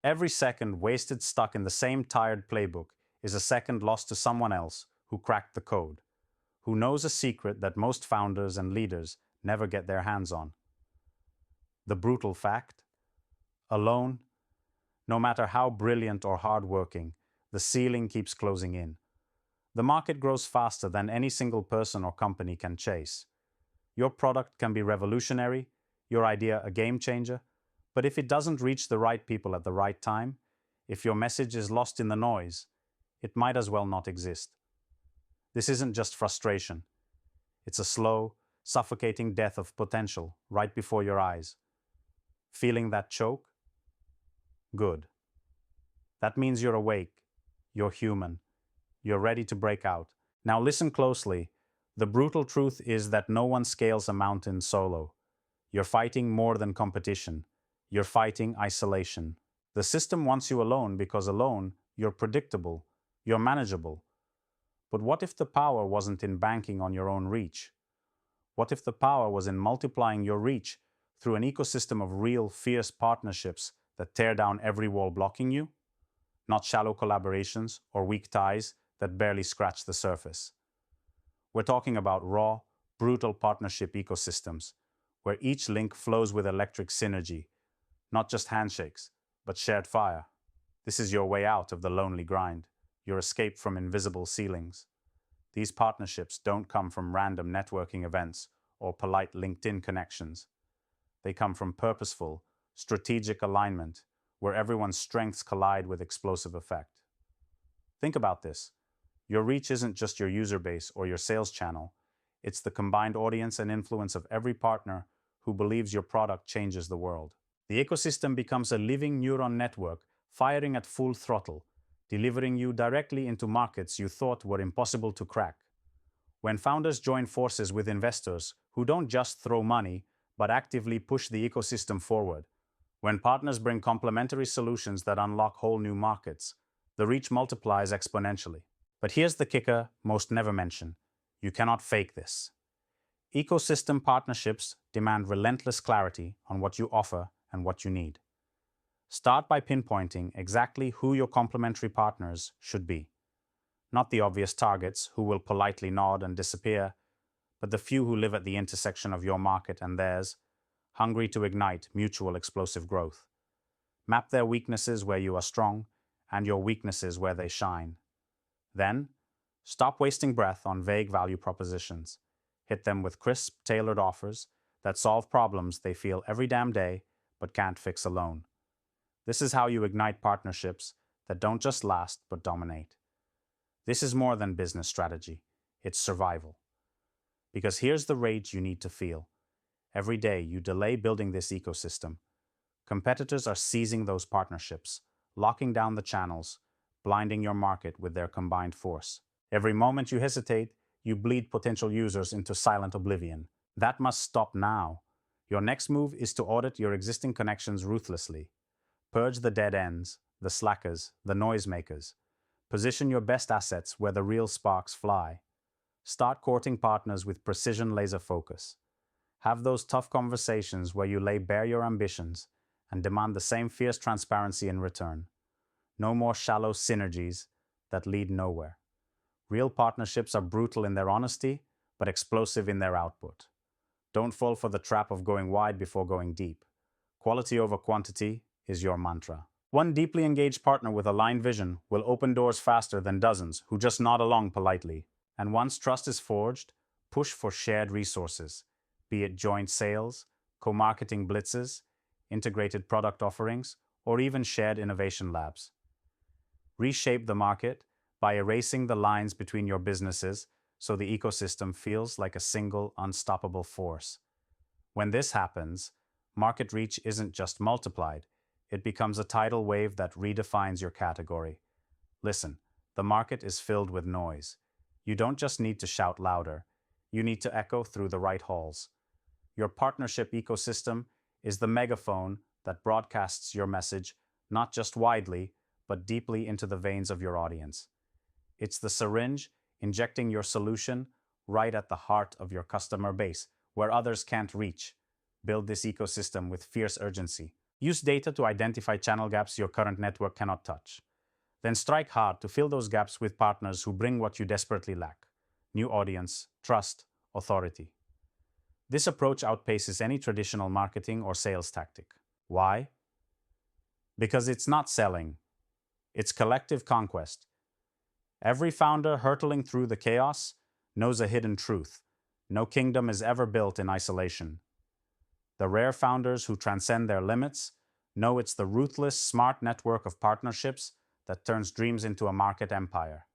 Every second wasted stuck in the same tired playbook is a second lost to someone else who cracked the code, who knows a secret that most founders and leaders never get their hands on. The brutal fact: alone, no matter how brilliant or hardworking, the ceiling keeps closing in. The market grows faster than any single person or company can chase. Your product can be revolutionary, your idea a game changer, but if it doesn't reach the right people at the right time, if your message is lost in the noise, it might as well not exist. This isn't just frustration. It's a slow, suffocating death of potential right before your eyes. Feeling that choke? Good. That means you're awake, you're human, you're ready to break out. Now listen closely. The brutal truth is that no one scales a mountain solo. You're fighting more than competition. You're fighting isolation. The system wants you alone because alone, you're predictable, you're manageable. But what if the power wasn't in banking on your own reach? What if the power was in multiplying your reach through an ecosystem of real, fierce partnerships that tear down every wall blocking you? Not shallow collaborations or weak ties that barely scratch the surface. We're talking about raw, brutal partnership ecosystems, where each link flows with electric synergy, not just handshakes, but shared fire. This is your way out of the lonely grind, your escape from invisible ceilings. These partnerships don't come from random networking events or polite LinkedIn connections. They come from purposeful, strategic alignment, where everyone's strengths collide with explosive effect. Think about this. Your reach isn't just your user base or your sales channel. It's the combined audience and influence of every partner who believes your product changes the world. The ecosystem becomes a living neuron network firing at full throttle, delivering you directly into markets you thought were impossible to crack. When founders join forces with investors who don't just throw money, but actively push the ecosystem forward, when partners bring complementary solutions that unlock whole new markets, the reach multiplies exponentially. But here's the kicker most never mention: you cannot fake this. Ecosystem partnerships demand relentless clarity on what you offer and what you need. Start by pinpointing exactly who your complementary partners should be. Not the obvious targets who will politely nod and disappear, but the few who live at the intersection of your market and theirs, hungry to ignite mutual explosive growth. Map their weaknesses where you are strong and your weaknesses where they shine. Then, stop wasting breath on vague value propositions. Hit them with crisp, tailored offers that solve problems they feel every damn day but can't fix alone. This is how you ignite partnerships that don't just last but dominate. This is more than business strategy, it's survival. Because here's the rage you need to feel. Every day you delay building this ecosystem, competitors are seizing those partnerships, locking down the channels, blinding your market with their combined force. Every moment you hesitate, you bleed potential users into silent oblivion. That must stop now. Your next move is to audit your existing connections ruthlessly. Purge the dead ends, the slackers, the noisemakers. Position your best assets where the real sparks fly. Start courting partners with precision laser focus. Have those tough conversations where you lay bare your ambitions and demand the same fierce transparency in return. No more shallow synergies that lead nowhere. Real partnerships are brutal in their honesty, but explosive in their output. Don't fall for the trap of going wide before going deep. Quality over quantity is your mantra. One deeply engaged partner with aligned vision will open doors faster than dozens who just nod along politely. And once trust is forged, push for shared resources, be it joint sales, co-marketing blitzes, integrated product offerings, or even shared innovation labs. Reshape the market by erasing the lines between your businesses so the ecosystem feels like a single, unstoppable force. When this happens, market reach isn't just multiplied, it becomes a tidal wave that redefines your category. Listen, the market is filled with noise. You don't just need to shout louder, you need to echo through the right halls. Your partnership ecosystem is the megaphone that broadcasts your message not just widely, but deeply into the veins of your audience. It's the syringe injecting your solution right at the heart of your customer base, where others can't reach. Build this ecosystem with fierce urgency. Use data to identify channel gaps your current network cannot touch. Then strike hard to fill those gaps with partners who bring what you desperately lack: new audience, trust, authority. This approach outpaces any traditional marketing or sales tactic. Why? Because it's not selling, it's collective conquest. Every founder hurtling through the chaos knows a hidden truth: no kingdom is ever built in isolation. The rare founders who transcend their limits know it's the ruthless, smart network of partnerships that turns dreams into a market empire.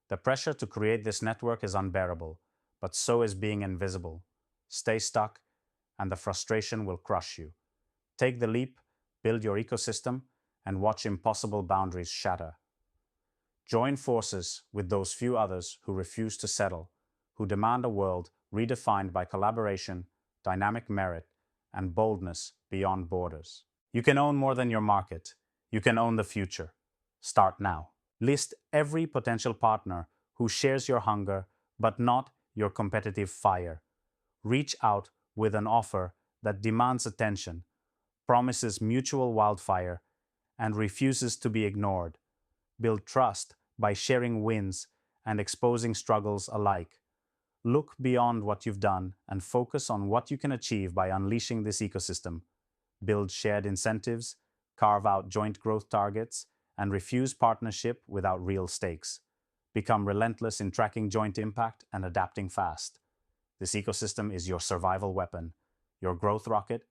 The pressure to create this network is unbearable, but so is being invisible. Stay stuck, and the frustration will crush you. Take the leap, build your ecosystem, and watch impossible boundaries shatter. Join forces with those few others who refuse to settle, who demand a world redefined by collaboration, dynamic merit, and boldness beyond borders. You can own more than your market. You can own the future. Start now. List every potential partner who shares your hunger, but not your competitive fire. Reach out with an offer that demands attention, promises mutual wildfire, and refuses to be ignored. Build trust by sharing wins and exposing struggles alike. Look beyond what you've done and focus on what you can achieve by unleashing this ecosystem. Build shared incentives, carve out joint growth targets, and refuse partnership without real stakes. Become relentless in tracking joint impact and adapting fast. This ecosystem is your survival weapon, your growth rocket,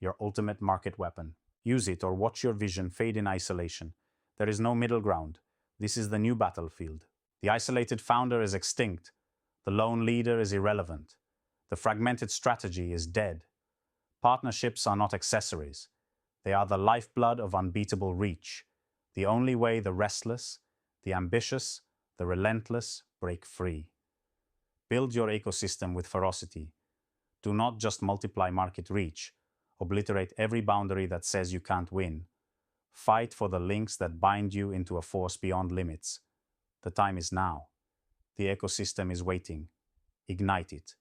your ultimate market weapon. Use it or watch your vision fade in isolation. There is no middle ground. This is the new battlefield. The isolated founder is extinct. The lone leader is irrelevant. The fragmented strategy is dead. Partnerships are not accessories. They are the lifeblood of unbeatable reach. The only way the restless, the ambitious, the relentless break free. Build your ecosystem with ferocity. Do not just multiply market reach. Obliterate every boundary that says you can't win. Fight for the links that bind you into a force beyond limits. The time is now. The ecosystem is waiting. Ignite it.